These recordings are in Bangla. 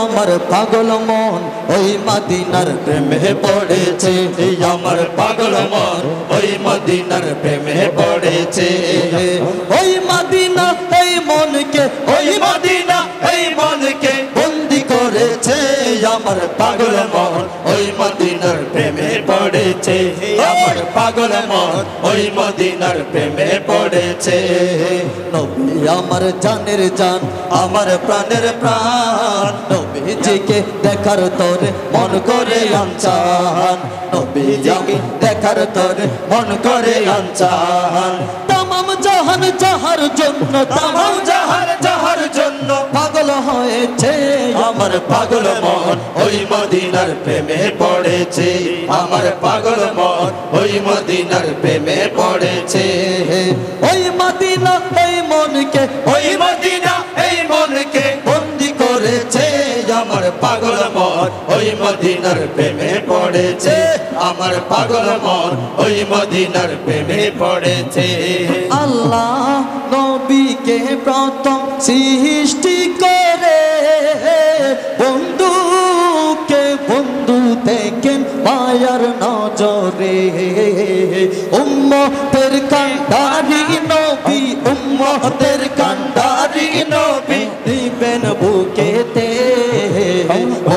আমার পাগল মন ওই মদিনার প্রেমে পড়েছে, আমার পাগল মন ওই মদিনার প্রেমে পড়েছে। ওই মদিনা এই মনকে, ওই মদিনা এই মনকে বন্দি করেছে, আমার পাগল মন ওই মদিনার প্রেমে পড়েছে, আমার পাগল মন ওই মদিনার প্রেমে পড়েছে। নবী আমার জানের জান, আমার প্রাণের প্রাণ, নবীজিকে দেখার তোরে মন করে আনচান, নবীজিকে দেখার তোরে মন করে আনচান। তামাম জাহান যাহার জন্য, তামাম জাহান যাহার জন্য পাগল হয়েছে, আমার পাগল মন ওই মদিনার প্রেমে পড়েছে, আমার পাগল মন ওই মদিনার প্রেমে পড়েছে। ওই মদিনা এই মনকে, ওই মদিনা এই মনকে বন্দি করেছে, আমার পাগল মন ওই মদিনার প্রেমে পড়েছে, আমার পাগল মন ওই মদিনার প্রেমে পড়েছে। আল্লাহ নবীকে প্রথম সৃষ্টি করে বন্ধুকে বন্ধু দেখেন মায়ার নজরে, উম্মতের কান্ডারি নবী, উম্মতের কান্ডারি নবী দিবেন বুকেতে,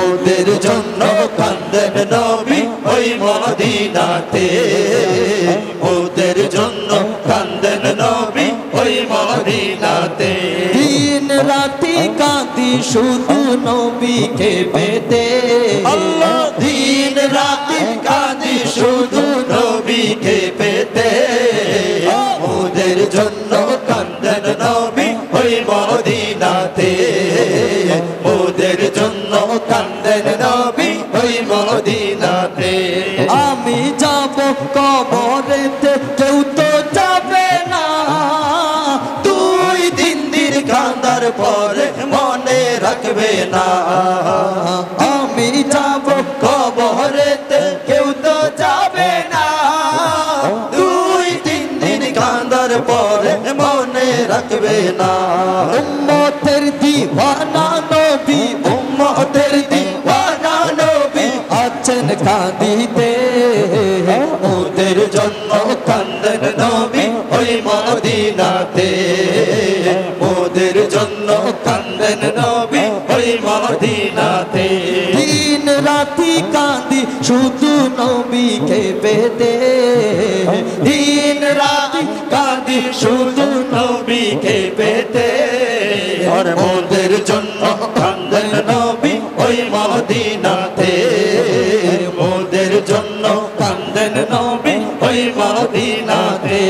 ওদের জন্য কান্দেন নবী ওই মদিনাতে, ওদের জন্য কান্দেন নবী ওই মদিনাতে। দিন রাতি কাঁদি শুধু নবীকে পেতে, আল্লাহ দিন রাতি কাঁদি শুধু নবীকে পেতে, ওদের জন্য কান্দেন নবী ওই মদিনাতে, ওদের জন্য কান্দেন নবী ওই মদিনাতে। আমি যাব কবরেতে কেউ তো যাবে না, দুই তিন দিন কাঁদার পরে মনে রাখবে না, আমি যাব কবরেতে কেউ তো যাবে না, দুই তিন দিন কাঁদার পরে মনে রাখবে না। উম্মতের দিওয়ানা নবী, উম্মতের দিওয়ানা নবী আছেন কাঁদিতে, ওদের জন্য কান্দেন নবী ওই মদিনাতে, ওদের জন্য কান্দেন নবী ওই মদিনাতে। দিন রাতি কাঁদি শুধু নবীকে পেতে, দিন রাতি কাঁদি শুধু নবীকে পেতে, আর ওদের জন্য কান্দেন নবী ওই মদিনাতে, ওদের জন্য কান্দেন নবী ওই মদিনাতে।